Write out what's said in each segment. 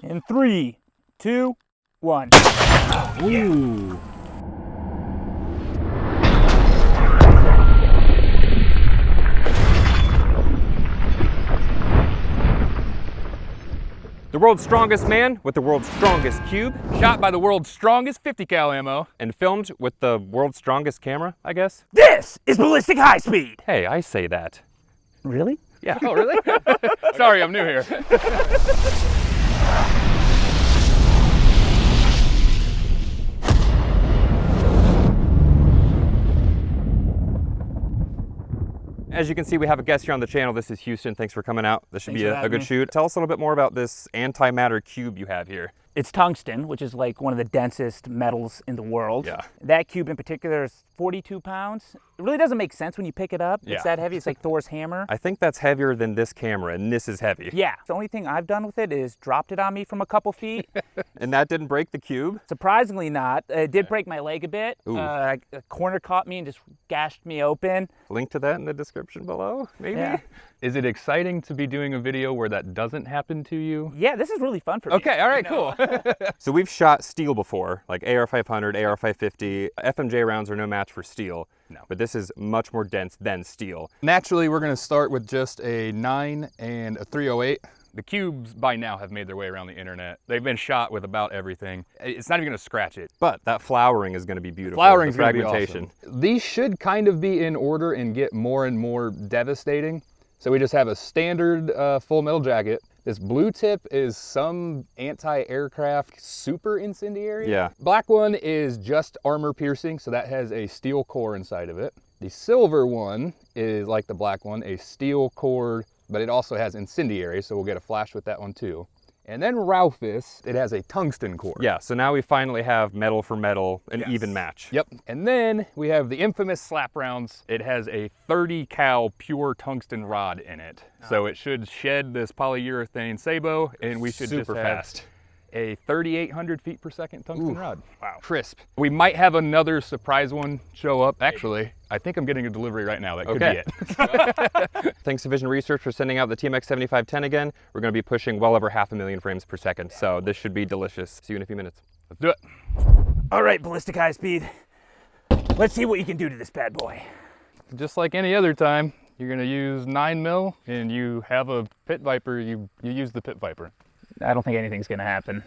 In 3, 2, 1. Ooh. The world's strongest man with the world's strongest cube. Shot by the world's strongest 50 cal ammo. And filmed with the world's strongest camera, I guess. This is Ballistic High Speed. Hey, I say that. Really? Yeah. Oh, really? Sorry, I'm new here. As you can see, we have a guest here on the channel. This is Houston. Thanks for coming out. This should Thanks be for a having good me. shoot. Tell us a little bit more about this antimatter cube you have here. It's tungsten, which is like one of the densest metals in the world. Yeah. That cube in particular is 42 pounds. It really doesn't make sense when you pick it up. Yeah. It's that heavy. It's like Thor's hammer. I think that's heavier than this camera, and this is heavy. Yeah. The only thing I've done with it is dropped it on me from a couple feet. And that didn't break the cube? Surprisingly not. It did break my leg a bit. Ooh. A corner caught me and just gashed me open. Link to that in the description below, maybe? Yeah. Is it exciting to be doing a video where that doesn't happen to you? Yeah, this is really fun for me. Okay, all right, You know? cool. So we've shot steel before, like AR-500, AR-550. FMJ rounds are no match for steel. No. But this is much more dense than steel. Naturally, we're going to start with just a 9 and a 308. The cubes by now have made their way around the internet. They've been shot with about everything. It's not even gonna scratch it. But that flowering is gonna be beautiful. Flowering's the gonna be fragmentation. Awesome. These should kind of be in order and get more and more devastating. So we just have a standard full metal jacket. This blue tip is some anti-aircraft super incendiary. Yeah. Black one is just armor piercing, so that has a steel core inside of it. The silver one is like the black one, a steel core, but it also has incendiary, so we'll get a flash with that one too. And then Rauphus, it has a tungsten core. Yeah, so now we finally have metal for metal, an Yes. even match. Yep. And then we have the Infamous slap rounds. It has a 30 cal pure tungsten rod in it. So it should shed this polyurethane sabot, and we should Super just have fast. a 3,800 feet per second tungsten rod. Wow. Crisp. We might have another surprise one show up. Actually, I think I'm getting a delivery right now. That could Okay. be it. Thanks to Vision Research for sending out the TMX 7510 again. We're gonna be pushing well over 500,000 frames per second, so this should be delicious. See you in a few minutes. Let's do it. All right, Ballistic High Speed. Let's see what you can do to this bad boy. Just like any other time, you're gonna use 9mm, and you have a pit viper. You use the pit viper. I don't think anything's gonna happen.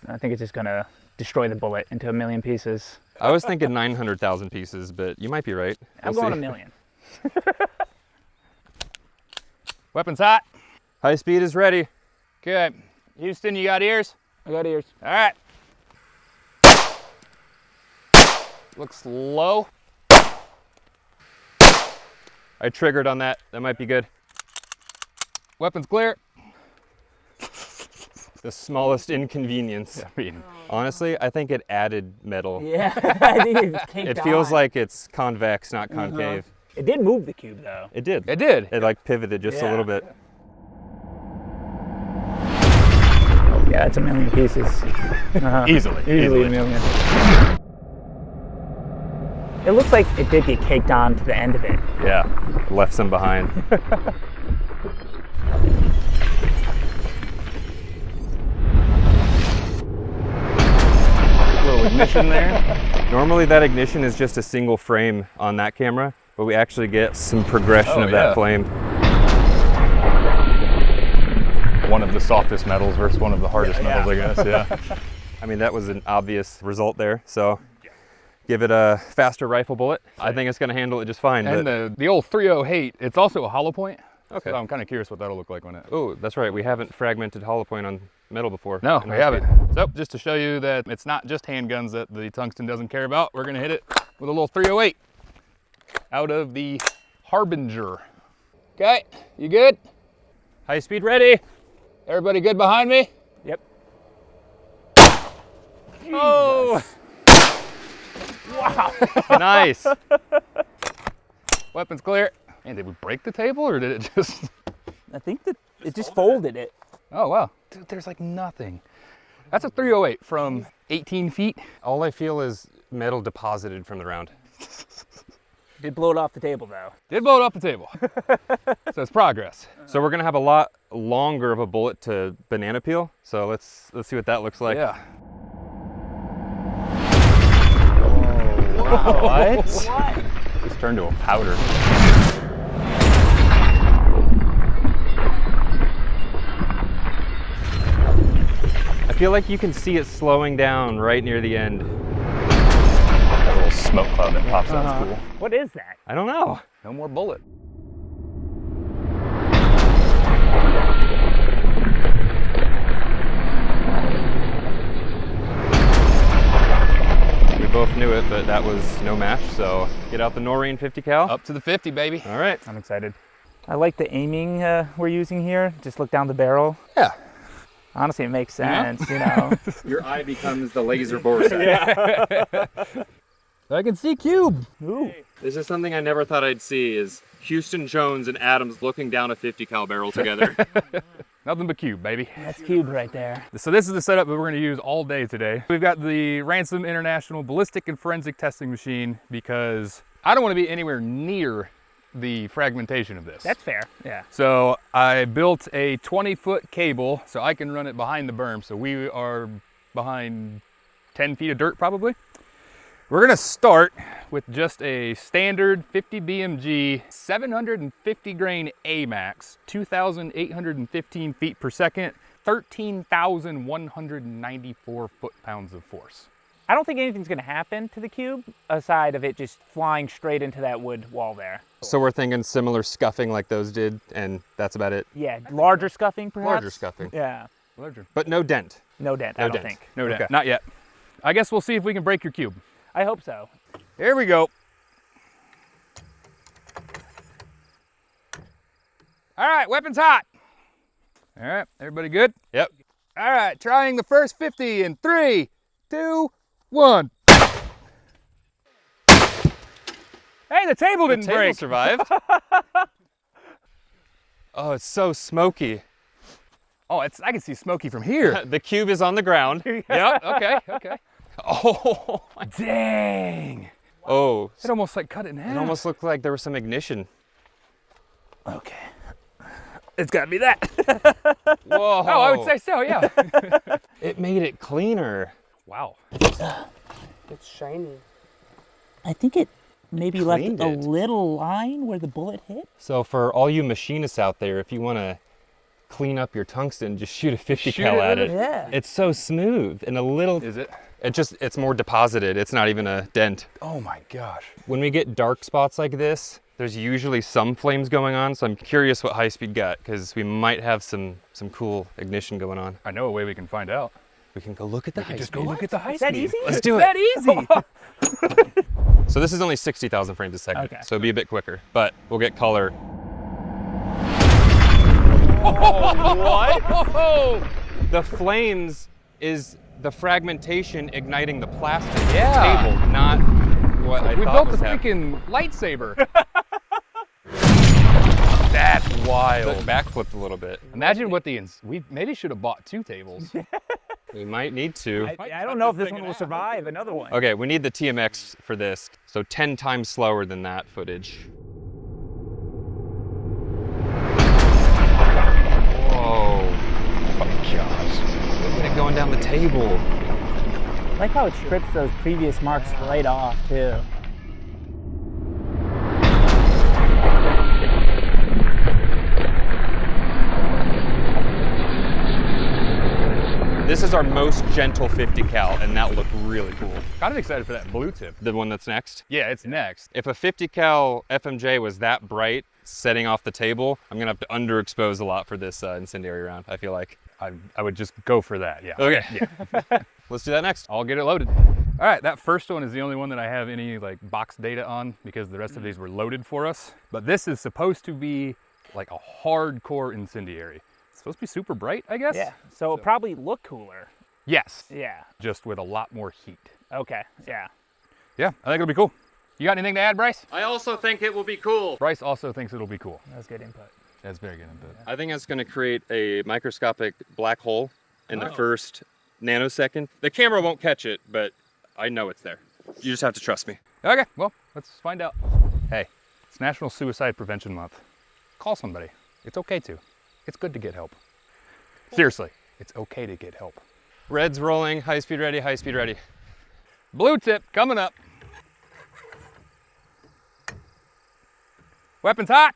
I think it's just gonna destroy the bullet into a million pieces. I was thinking 900,000 pieces, but you might be right. I'm We'll going see. a million. Weapon's hot. High speed is ready. Good. Houston, you got ears? I got ears. All right. Looks low. I triggered on that. That might be good. Weapon's clear. The smallest inconvenience. I mean, Honestly, I think it added metal. Yeah, I think it just kicked It feels on. like it's convex, not concave. It did move the cube though. It did. it did. It like pivoted just a Yeah. little bit. Yeah, it's a million pieces. Easily. Easily a million. It looks like it did get caked on to the end of it. Yeah, left some behind. Little ignition there. Normally that ignition is just a single frame on that camera, but we actually get some progression Oh, of yeah. that flame. One of the softest metals versus one of the hardest metals, I guess. Yeah. I mean, that was an obvious result there, so give it a faster rifle bullet. I think it's gonna handle it just fine. And But, the old 308, it's also a hollow point. Okay. So I'm kind of curious what that'll look like when it. oh, that's right, we haven't fragmented hollow point on metal before. No, in we high haven't. speed. So just to show you that it's not just handguns that the tungsten doesn't care about, we're gonna hit it with a little 308 out of the Harbinger. Okay, you good? High speed ready. Everybody good behind me? Yep. Oh! Nice. Weapons clear. Man, did we break the table or did it just? I think that it just folded it. Oh wow, dude, there's like nothing. That's a 308 from 18 feet. All I feel is metal deposited from the round. Did blow it off the table though. Did blow it off the table. So it's progress. So we're gonna have a lot longer of a bullet to banana peel. So let's see what that looks like. Yeah. What? What? Just turned to a powder. I feel like you can see it slowing down right near the end. That little smoke cloud that pops out is cool. What is that? I don't know. No more bullet. We both knew it, but that was no match. So get out the Noreen 50 cal. Up to the 50, baby. All right. I'm excited. I like the aiming we're using here. Just look down the barrel. Yeah. Honestly, it makes sense, you know. Your eye becomes the laser bore sight. I can see cube. Ooh. This is something I never thought I'd see is Houston Jones and Adams looking down a 50 cal barrel together. Nothing but cube, baby. That's cube right there. So this is the setup that we're going to use all day today. We've got the Ransom International Ballistic and Forensic Testing Machine because I don't want to be anywhere near the fragmentation of this. That's fair. Yeah. So I built a 20-foot cable so I can run it behind the berm. So we are behind 10 feet of dirt probably. We're gonna start with just a standard 50 BMG, 750 grain AMAX, 2,815 feet per second, 13,194 foot-pounds of force. I don't think anything's gonna happen to the cube aside of it just flying straight into that wood wall there. So we're thinking similar scuffing like those did, and that's about it. Yeah, larger scuffing perhaps? Larger scuffing. Yeah. Larger. But no dent. No dent, No I don't dent. think. No, Okay. not yet. I guess we'll see if we can break your cube. I hope so. Here we go. All right, weapons hot. All right, everybody good? Yep. All right, trying the first 50 in 3, 2, 1. Hey, the table didn't Table break. survived. Oh, it's so smoky. Oh, I can see smoky from here. The cube is on the ground. Yep, okay, okay. Oh, Dang. oh, It almost like cut it in half. it almost looked like there was some ignition. Okay. It's gotta be that. Whoa. Oh, I would say so, yeah. It made it cleaner. Wow. It's shiny. I think it maybe left Cleaned a it. little line where the bullet hit. So for all you machinists out there, if you want to clean up your tungsten, just shoot a 50 Shoot cal it at with it. it? Yeah. It's so smooth and a little, Is it? it's more deposited. It's not even a dent. Oh my gosh. When we get dark spots like this, there's usually some flames going on. So I'm curious what high speed got because we might have some cool ignition going on. I know a way we can find out. We can go look at the high Just speed. go look at the high Is that speed. easy? Let's do Is it. that easy? So this is only 60,000 frames a second. Okay. So it'll be a bit quicker, but we'll get color. What? The flames is the fragmentation igniting the plastic Yeah. table, not what I We thought built was a happening. freaking lightsaber. That's wild. Backflipped a little bit. Imagine what we maybe should have bought 2 tables. We might need to. I don't know if this one will survive another one. Okay, we need the TMX for this. So 10 times slower than that footage. Whoa. Oh my gosh. Look at it going down the table. I like how it strips those previous marks right off too. This is our most gentle 50 cal, and that looked really cool. Kind of excited for that blue tip. The one that's next. Yeah, it's next. If a 50 cal FMJ was that bright, setting off the table, I'm gonna have to underexpose a lot for this incendiary round, I feel like. I would just go for that, yeah. Okay, Yeah. let's do that next. I'll get it loaded. All right, that first one is the only one that I have any like box data on because the rest of these were loaded for us. But this is supposed to be like a hardcore incendiary. It's supposed to be super bright, I guess? Yeah. So it'll probably look cooler. Yes, Yeah. just with a lot more heat. Okay. Yeah. Yeah, I think it'll be cool. You got anything to add, Bryce? I also think it will be cool. Bryce also thinks it'll be cool. That was good input. That's very good input. I think it's gonna create a microscopic black hole in the first nanosecond. The camera won't catch it, but I know it's there. You just have to trust me. Okay, well, let's find out. Hey, it's National Suicide Prevention Month. Call somebody. It's okay to. It's good to get help. Seriously, it's okay to get help. Red's rolling, high speed ready, high speed ready. Blue tip coming up. Weapons hot.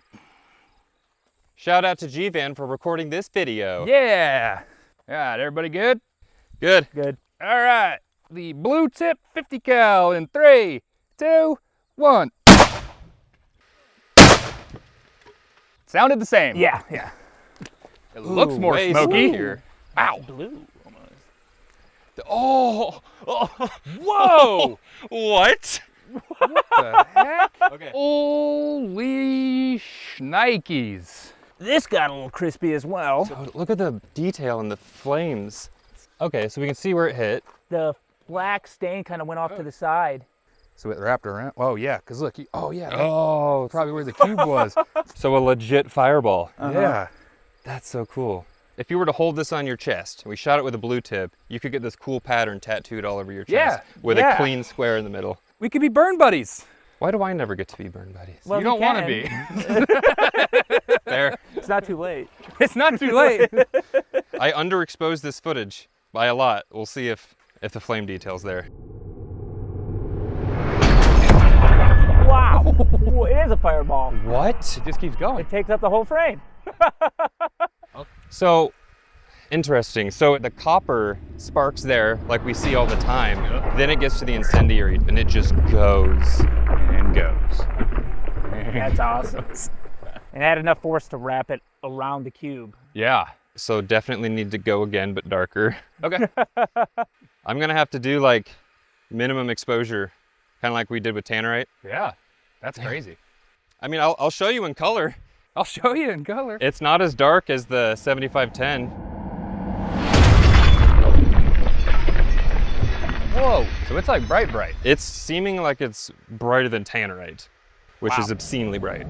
Shout out to G-Van for recording this video. Yeah. All right, everybody good? Good. Good. All right. The blue tip 50 cal in 3, 2, 1. Sounded the same. Yeah, yeah. It looks more way smoky. smokier. Ow. Blue. Oh, Whoa. what? The heck? Okay. Holy shnikes. This got a little crispy as well. So look at the detail in the flames. Okay, so we can see where it hit. The black stain kind of went off to the side. So it wrapped around. Oh, yeah, because look. Oh, yeah. That's Oh, probably where the cube was. so a legit fireball. Yeah. That's so cool. If you were to hold this on your chest, and we shot it with a blue tip, you could get this cool pattern tattooed all over your chest with a clean square in the middle. We could be burn buddies. Why do I never get to be burn buddies? Well, you don't want to can. be. There. It's not too late. It's not too late. I underexposed this footage by a lot. We'll see if the flame detail's there. Wow. Ooh, it is a fireball. What? It just keeps going. It takes up the whole frame. So, interesting. So the copper sparks there like we see all the time. Then it gets to the incendiary and it just goes. And goes. That's awesome. And add enough force to wrap it around the cube. Yeah. So definitely need to go again, but darker. Okay. I'm gonna have to do like minimum exposure, kind of like we did with tannerite. Yeah. That's crazy. I mean, I'll show you in color. I'll show you in color. It's not as dark as the 7510. Whoa. So it's like bright, bright. It's seeming like it's brighter than tannerite, which is obscenely bright.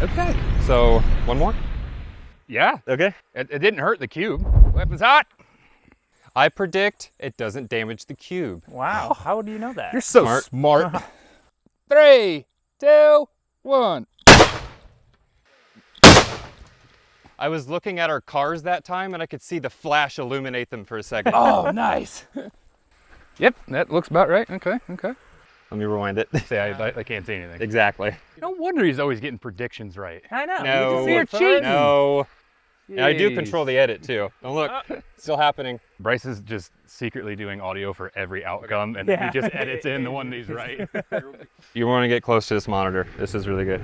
Okay. So, one more? Yeah. Okay. It didn't hurt the cube. Weapons hot. I predict it doesn't damage the cube. Wow. How do you know that? You're so smart. 3, 2, 1. I was looking at our cars that time and I could see the flash illuminate them for a second. Oh, nice. Yep, that looks about right. Okay, okay. Let me rewind it. See, I can't see anything. Exactly. No wonder he's always getting predictions right. I know. No. You're cheating. No. And I do Jeez. control the edit too. Oh, look, still happening. Bryce is just secretly doing audio for every outcome, and Yeah. he just edits in the one he's right. You want to get close to this monitor. This is really good.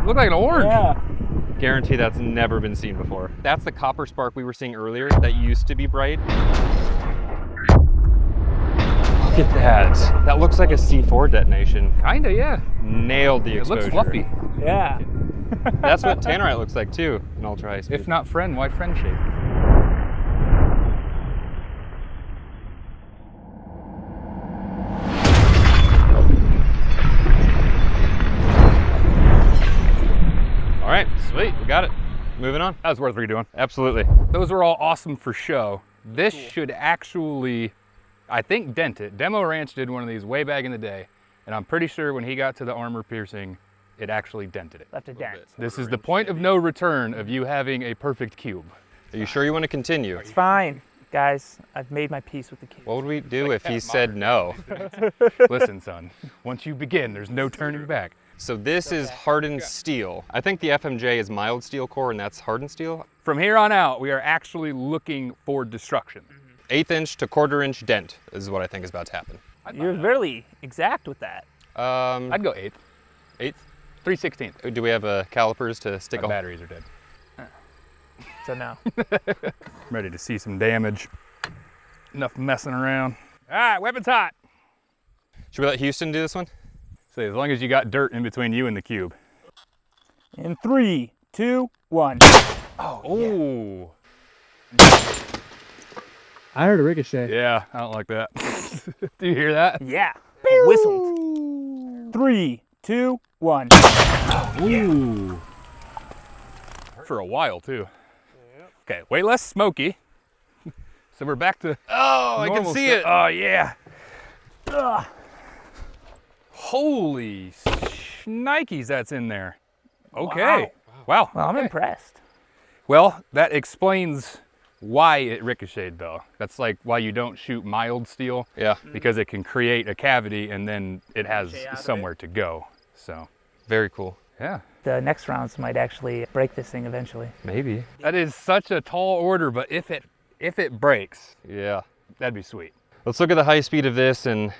Look like an orange. Yeah. Guarantee that's never been seen before. That's the copper spark we were seeing earlier that used to be bright. Look at that. That looks like a C4 detonation. Kinda, yeah. Nailed the It exposure. looks fluffy. Yeah. That's what tannerite looks like too, in ultra high speed. If not friend, why friendship? All right, sweet, we got it. Moving on. That was worth redoing. Absolutely. Those were all awesome for show. This should actually, I think, dent it. Demo Ranch did one of these way back in the day, and I'm pretty sure when he got to the armor piercing, it actually dented it. Left a dent. This is the point of no return of you having a perfect cube. Are you sure you want to continue? It's fine. Guys, I've made my peace with the cube. What would we do if he said no? Listen, son, once you begin, there's no turning back. So this is hardened steel. I think the FMJ is mild steel core and that's hardened steel. From here on out, we are actually looking for destruction. 1/8 inch to 1/4 inch dent is what I think is about to happen. You're really exact with that. I'd go 1/8. 1/8? 3/16. Do we have calipers to stick My on? batteries are dead. So no. I'm ready to see some damage. Enough messing around. All right, weapons hot. Should we let Houston do this one? So as long as you got dirt in between you and the cube. In 3, 2, 1. Oh. I heard a ricochet. Yeah, I don't like that. Do you hear that? Yeah. Whistled. 3, 2, 1. Ooh. for a while too. Okay, way less smoky. So we're back to Oh, I can normal see stuff. it. Oh yeah. Ugh. Holy shnikes, that's in there. Okay. Wow. Well, I'm impressed. Well, that explains why it ricocheted though. That's like why you don't shoot mild steel. Yeah, Because it can create a cavity and then it has Ricochet out of it. somewhere to go. So, very cool. yeah. The next rounds might actually break this thing eventually. Maybe. That is such a tall order, but if it breaks, Yeah. that'd be sweet. Let's look at the high speed of this, and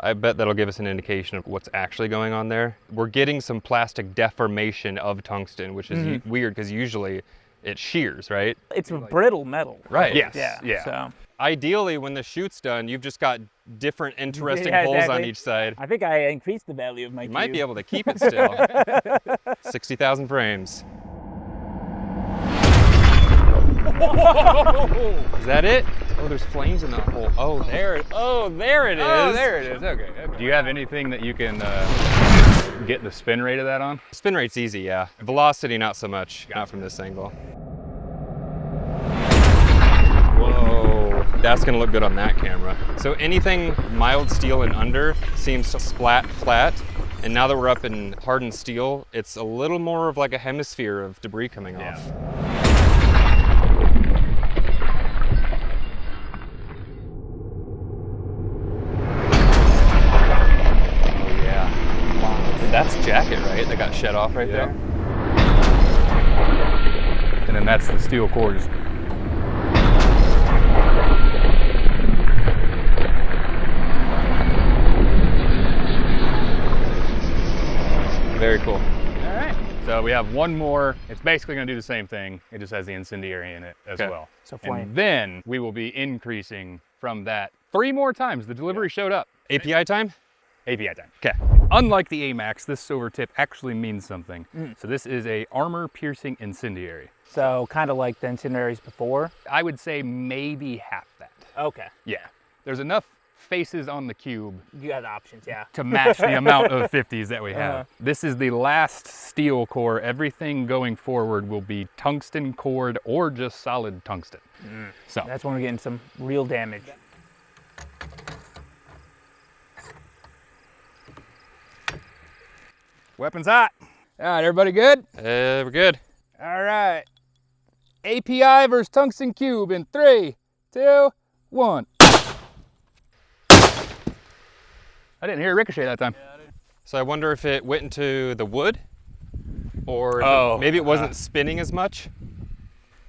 I bet that'll give us an indication of what's actually going on there. We're getting some plastic deformation of tungsten, which is weird because usually it shears, right? It's a brittle metal. Right. Yes. Yeah. Yeah. So Ideally, when the shoot's done, you've just got different interesting Yeah, holes on exactly. each side. I think I increased the value of my You might be able to keep it still. 60,000 frames. Is that it? Oh, there's flames in that hole. Oh, there it is. Oh, there it is. Okay. Do you have anything that you can get the spin rate of that on? Spin rate's easy, yeah. Velocity, not so much. Not from this angle. Whoa, that's gonna look good on that camera. So anything mild steel and under seems to splat flat. And now that we're up in hardened steel, it's a little more of like a hemisphere of debris coming off. Oh yeah. Wow. That's jacket, right? That got shed off right there. And then that's the steel core just Very cool. All right. So we have one more. It's basically going to do the same thing. It just has the incendiary in it as Okay. well. So flame. And then we will be increasing from that 3 more times. The delivery showed up. API time? API time. Okay. Unlike the AMAX, this silver tip actually means something. So this is a armor-piercing incendiary. So kind of like the incendiaries before. I would say maybe half that. Okay. Yeah. There's enough faces on the cube You got options, yeah. to match the amount of 50s that we have. This is the last steel core. Everything going forward will be tungsten cored or just solid tungsten. So That's when we're getting some real damage. weapons hot. All right, everybody good? We're good. All right. API versus tungsten cube in 3, 2, 1. I didn't hear a ricochet that time. So I wonder if it went into the wood, or if Oh, maybe it wasn't spinning as much.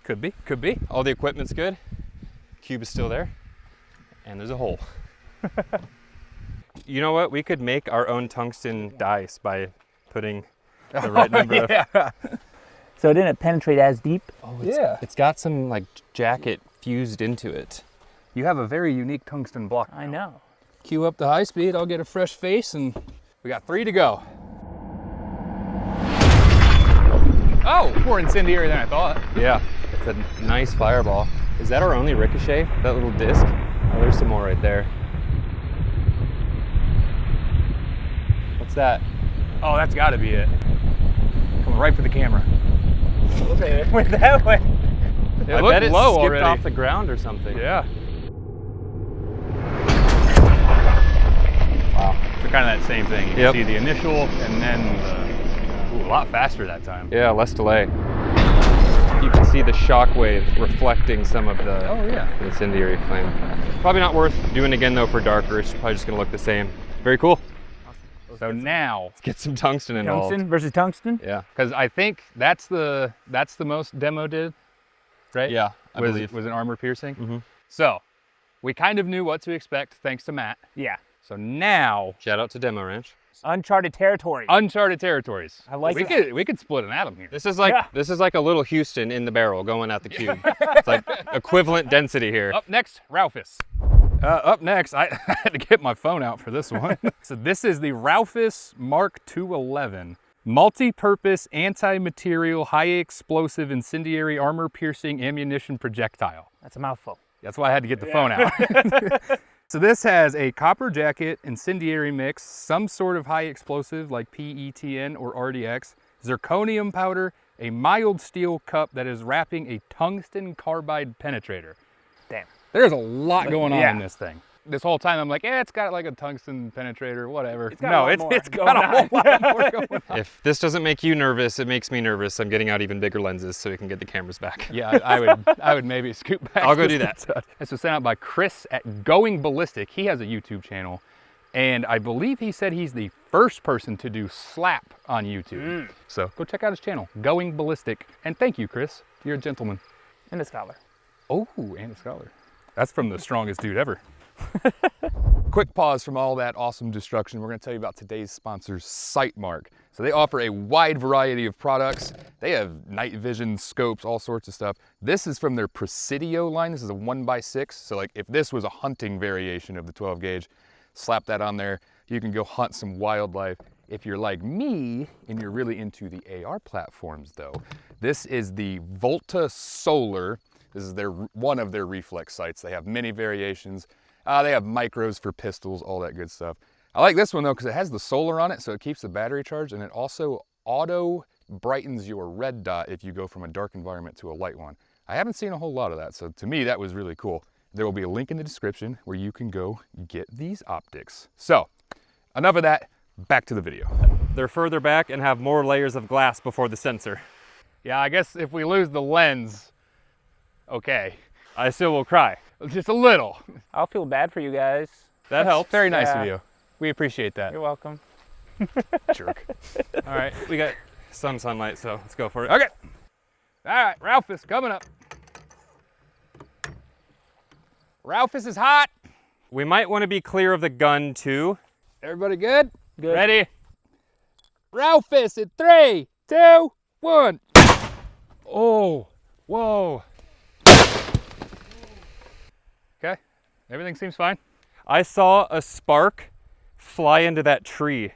Could be, could be. All the equipment's good. Cube is still there, and there's a hole. You know what? We could make our own tungsten dice by putting the right number of. So it didn't penetrate as deep. Oh, Yeah. It's got some like jacket fused into it. You have a very unique tungsten block. I know. Cue up the high speed, I'll get a fresh face, and we got 3 to go. Oh, more incendiary than I thought. Yeah, it's a nice fireball. Is that our only ricochet? That little disc? Oh, there's some more right there. What's that? Oh, that's got to be it. Coming right for the camera. Okay, went that way. It I looked bet it low skipped already. off the ground or something. Yeah. Wow. So kind of that same thing. You can Yep. see the initial and then a lot faster that time. Yeah, less delay. You can see the shockwave reflecting some of the Oh yeah. incendiary flame. Probably not worth doing again though for darker. It's probably just gonna look the same. Very cool. So now, Let's get some tungsten involved. Tungsten versus tungsten. Yeah. because I think that's the most demo did, right? Yeah, I was believe. was an armor piercing. Mhm. So we kind of knew what to expect thanks to Matt. Yeah. So now, Shout out to Demo Ranch. Uncharted territory. uncharted territories. I like we it. could split an atom here. This is like Yeah. this is like a little Houston in the barrel going at the cube. It's like equivalent density here. Up next, Raufoss. Up next, I had to get my phone out for this one. So this is the Raufoss Mark 211. Multi-purpose, anti-material, high-explosive, incendiary, armor-piercing ammunition projectile. That's a mouthful. That's why I had to get the phone out. So this has a copper jacket, incendiary mix, some sort of high explosive like PETN or RDX, zirconium powder, a mild steel cup that is wrapping a tungsten carbide penetrator. Damn. There's a lot going on yeah. in this thing. This whole time I'm like, yeah, it's got like a tungsten penetrator, whatever. It's got a lot more it's got going a whole on. lot more going on. If this doesn't make you nervous, it makes me nervous. I'm getting out even bigger lenses so we can get the cameras back. Yeah, I would maybe scoot back. I'll go just do a that. touch. This was sent out by Chris at Going Ballistic. He has a YouTube channel, and I believe he said he's the first person to do slap on YouTube. So go check out his channel, Going Ballistic. And thank you, Chris. You're a gentleman. And a scholar. Oh, and a scholar. That's from the strongest dude ever. Quick pause from all that awesome destruction. We're going to tell you about today's sponsor, Sightmark. So they offer a wide variety of products. They have night vision scopes, all sorts of stuff. This is from their Presidio line. This is a 1x6. So like if this was a hunting variation of the 12 gauge, slap that on there. You can go hunt some wildlife. If you're like me and you're really into the AR platforms though, this is the Volta Solar. This is one of their reflex sights. They have many variations. They have micros for pistols, all that good stuff. I like this one though because it has the solar on it, so it keeps the battery charged, and it also auto brightens your red dot if you go from a dark environment to a light one. I haven't seen a whole lot of that, so to me that was really cool. There will be a link in the description where you can go get these optics. So, enough of that, back to the video. They're further back and have more layers of glass before the sensor. Yeah, I guess if we lose the lens, okay. I still will cry. Just a little. I'll feel bad for you guys. That helps. Very nice Yeah. of you. We appreciate that. You're welcome. Jerk. All right, we got some sunlight, so let's go for it. Okay. All right, Ralphus coming up. Ralphus is hot. We might want to be clear of the gun too. Everybody good? Good. Ready? Ralphus in 3, 2, 1. Oh, whoa. Okay, everything seems fine. I saw a spark fly into that tree.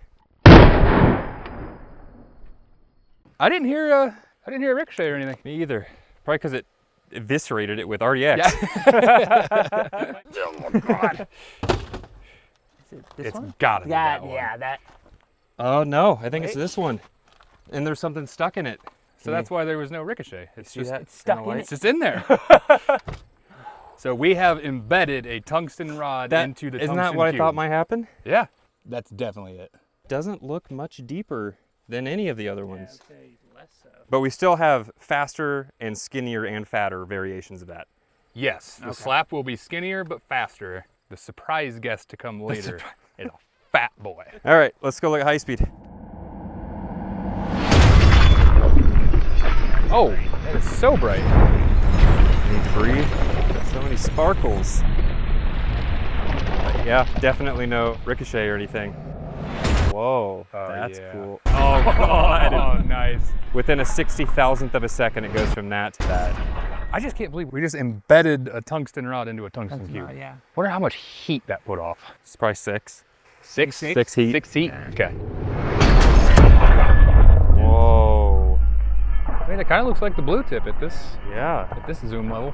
I didn't hear a ricochet or anything. Me either. Probably because it eviscerated it with RDX. Oh God. Is it this It's one? gotta be that one. Yeah, that. Oh no, I think it's this one. And there's something stuck in it. So that's why there was no ricochet. It's just It's stuck in it's it. just in there. So we have embedded a tungsten rod into the tungsten Isn't that what I cube. thought might happen? Yeah, that's definitely it. Doesn't look much deeper than any of the other ones. Okay, less so. But we still have faster and skinnier and fatter variations of that. Yes, the slap will be skinnier but faster. The surprise guest to come later is a fat boy. All right, let's go look at high speed. Oh, that is so bright. Any debris? So many sparkles. But yeah, definitely no ricochet or anything. Whoa, that's yeah. cool. Oh God. Oh, nice. Within a 60,000th of a second, it goes from that to that. I just can't believe we just embedded a tungsten rod into a tungsten cube. Yeah. Wonder how much heat that put off. It's probably 6. 6 6 heat. 6 heat. Okay. Whoa. I mean, it kind of looks like the blue tip at this Yeah. zoom level.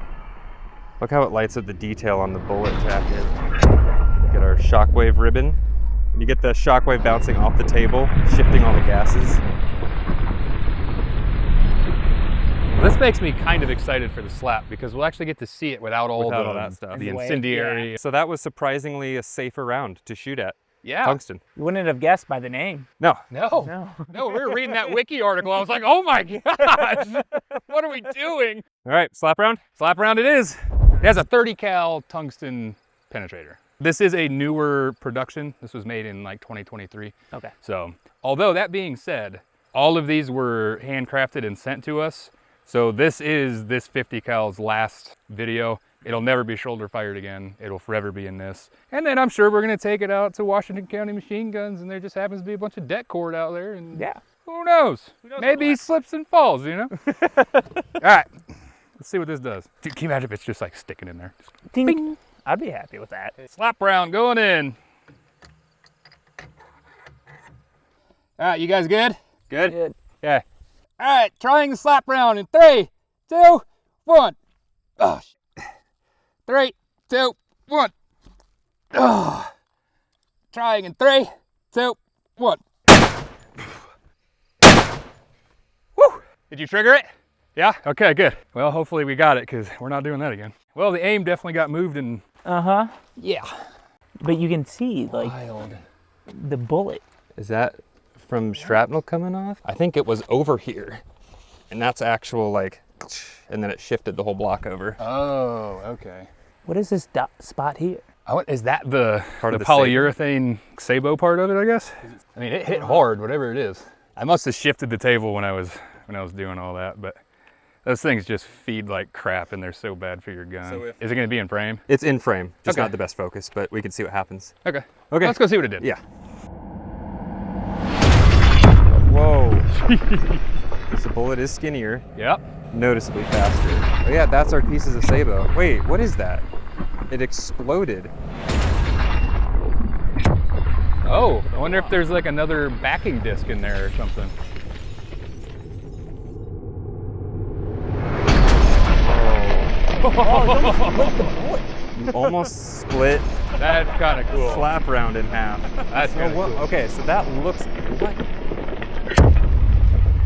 Look how it lights up the detail on the bullet jacket. Get our shockwave ribbon. You get the shockwave bouncing off the table, shifting all the gases. This makes me kind of excited for the slap because we'll actually get to see it without all that stuff. the Wait, incendiary. So that was surprisingly a safer round to shoot at. Yeah. Tungsten. You wouldn't have guessed by the name. No. No. No. No, we were reading that wiki article. I was like, oh my gosh, what are we doing? All right, slap round. Slap round it is. It has a 30 cal tungsten penetrator. This is a newer production. This was made in like 2023. Okay. So, although that being said, all of these were handcrafted and sent to us. So this is this 50 cal's last video. It'll never be shoulder fired again. It'll forever be in this. And then I'm sure we're gonna take it out to Washington County Machine Guns, and there just happens to be a bunch of det cord out there, and Yeah. who knows? Maybe he slips and falls, you know? All right, let's see what this does. Dude, can you imagine if it's just like sticking in there? Ding. I'd be happy with that. Slap round going in. All right, you guys good? Good. Good. Yeah. All right, trying the slap round in 3, 2, 1. Oh, shit. 3, 2, 1. Oh. Trying in 3, 2, 1. Woo! Did you trigger it? Yeah? Okay, good. Well, hopefully we got it because we're not doing that again. Well, the aim definitely got moved and... Yeah. But you can see, like, the bullet. Is that from shrapnel coming off? I think it was over here. And that's actual, like, and then it shifted the whole block over. Oh, okay. What is this spot here? Is that the Part of the polyurethane sabo part of it, I guess? I mean, it hit hard, whatever it is. I must have shifted the table when I was doing all that, but those things just feed like crap and they're so bad for your gun. So is it gonna be in frame? It's in frame, just Okay. not the best focus, but we can see what happens. Okay. Okay. Let's go see what it did. Yeah. Whoa. The bullet is skinnier, Yep. noticeably faster. Oh yeah, that's our pieces of sabo. Wait, what is that? It exploded. Oh, I wonder if there's like another backing disc in there or something. You almost split That's kind of cool. flap round in half. That's So kind of what, cool. okay, so that looks,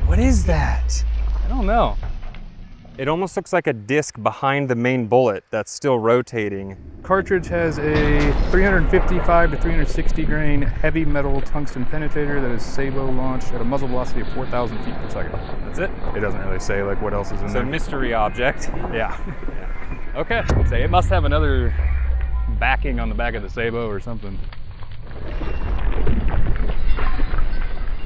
what is that? I don't know. It almost looks like a disc behind the main bullet that's still rotating. Cartridge has a 355 to 360 grain heavy metal tungsten penetrator that is sabo launched at a muzzle velocity of 4,000 feet per second. That's it. It doesn't really say like what else is in It's a there. mystery object. Yeah. Okay. So it must have another backing on the back of the sabo or something.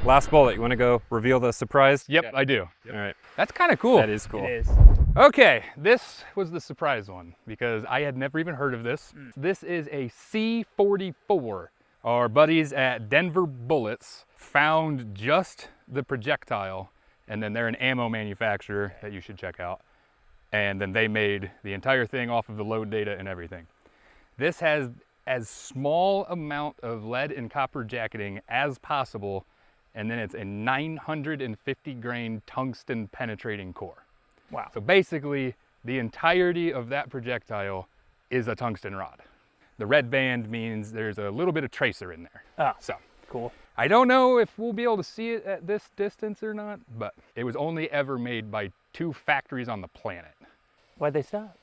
Last bullet, you want to go reveal the surprise? Yep, I do. All right, That's kind of cool. that is cool. It is. Okay, this was the surprise one because I had never even heard of this. This is a C-44. Our buddies at Denver Bullets found just the projectile, and then they're an ammo manufacturer that you should check out. And then they made the entire thing off of the load data and everything. This has as small amount of lead and copper jacketing as possible, and then it's a 950 grain tungsten penetrating core. Wow. So basically, the entirety of that projectile is a tungsten rod. The red band means there's a little bit of tracer in there. Oh, So cool. I don't know if we'll be able to see it at this distance or not, but it was only ever made by 2 factories on the planet. Why'd they stop?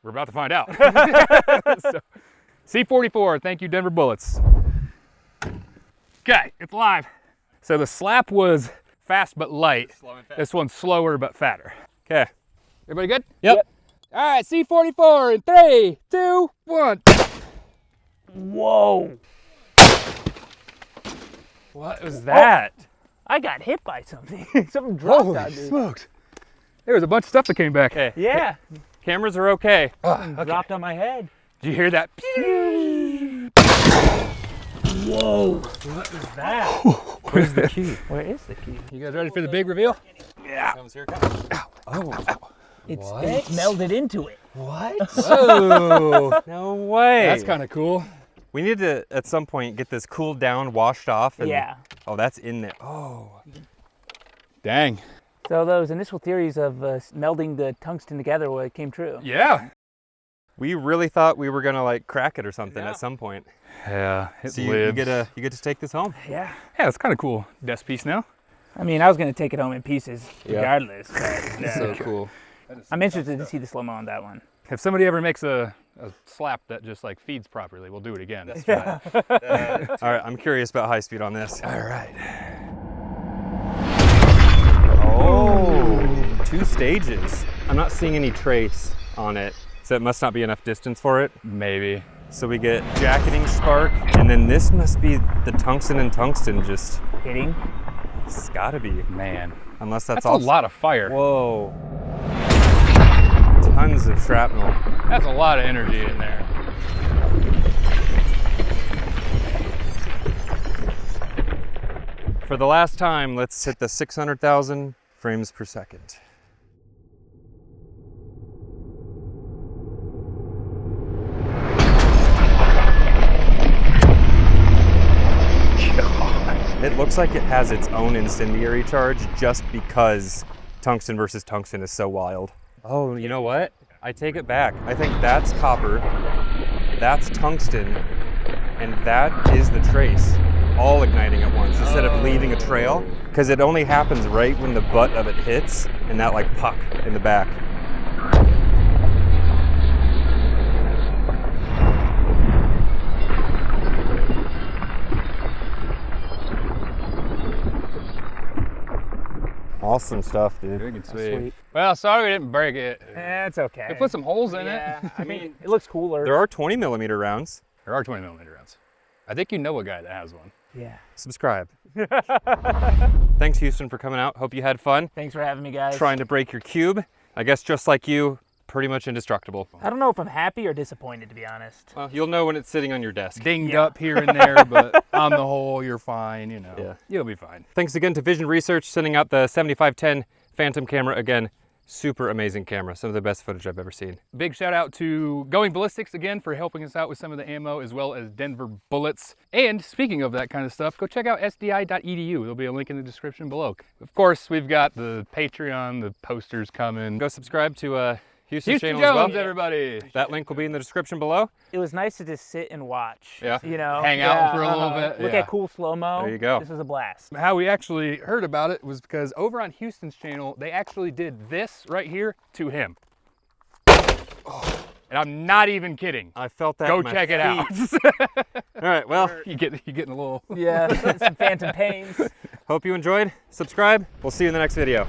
We're about to find out. So, C-44, thank you, Denver Bullets. Okay, it's live. So the slap was fast but light. This one's slower but fatter. Okay, everybody good? Yep. All right, C-44 in 3, 2, 1. Whoa! What was that? I got hit by something. Something dropped on me. smokes. There was a bunch of stuff that came back. Okay, Yeah, cameras are okay. dropped on my head. Did you hear that? Whoa! What was that? Where's the key? Where is the key? You guys ready for the big reveal? Comes here, comes. It's melded into it. Oh, no way. That's kind of cool. We need to, at some point, get this cooled down, washed off. And, Yeah. Oh, that's in there. Oh. Dang. So those initial theories of melding the tungsten together came true. Yeah. We really thought we were gonna like crack it or something at some point. Yeah, it So you lives. get to take this home. Yeah. Yeah, it's kind of cool. Desk piece now. I mean, I was gonna take it home in pieces Yeah. regardless. But, So cool. I'm interested to see the slow-mo on that one. If somebody ever makes a slap that just like feeds properly, we'll do it again. All right, I'm curious about high speed on this. All right. Oh, 2 stages. I'm not seeing any trace on it, so it must not be enough distance for it. Maybe. So we get jacketing spark, and then this must be the tungsten and tungsten just, Hitting. it's gotta be. Man, Unless that's all. a lot of fire. Whoa. Tons of shrapnel. That's a lot of energy in there. For the last time, let's hit the 600,000 frames per second. It looks like it has its own incendiary charge just because tungsten versus tungsten is so wild. Oh, you know what? I take it back. I think that's copper, that's tungsten, and that is the trace. all igniting at once instead of leaving a trail, because it only happens right when the butt of it hits and that like puck in the back. Awesome stuff, dude. Big and Sweet. sweet. Well, sorry we didn't break it. It's okay. They put some holes in Yeah, it. I mean, it looks cooler. There are 20mm rounds. There are 20mm rounds. I think you know a guy that has one. Yeah. Subscribe. Thanks, Houston, for coming out. Hope you had fun Thanks for having me, guys. trying to break your cube. I guess just like you, pretty much indestructible. I don't know if I'm happy or disappointed, to be honest. Well, you'll know when it's sitting on your desk. Dinged up here and there, but on the whole, you're fine, you know. Yeah. You'll be fine. Thanks again to Vision Research sending out the 7510 Phantom camera again. Super amazing camera. Some of the best footage I've ever seen. Big shout out to Going Ballistics again for helping us out with some of the ammo, as well as Denver Bullets. And speaking of that kind of stuff, go check out sdi.edu. There'll be a link in the description below. Of course, we've got the Patreon, the posters coming. Go subscribe to Houston's Houston channel Jones, as well. everybody. That link will be in the description below. It was nice to just sit and watch. Yeah. You know, Hang out for a little bit. Look Yeah. at cool slow-mo. There you go. This was a blast. How we actually heard about it was because over on Houston's channel, they actually did this right here to him. And I'm not even kidding. I felt that. Go in my check it out. All right, well, you're getting a little. Yeah, some phantom pains. hope you enjoyed. Subscribe. We'll see you in the next video.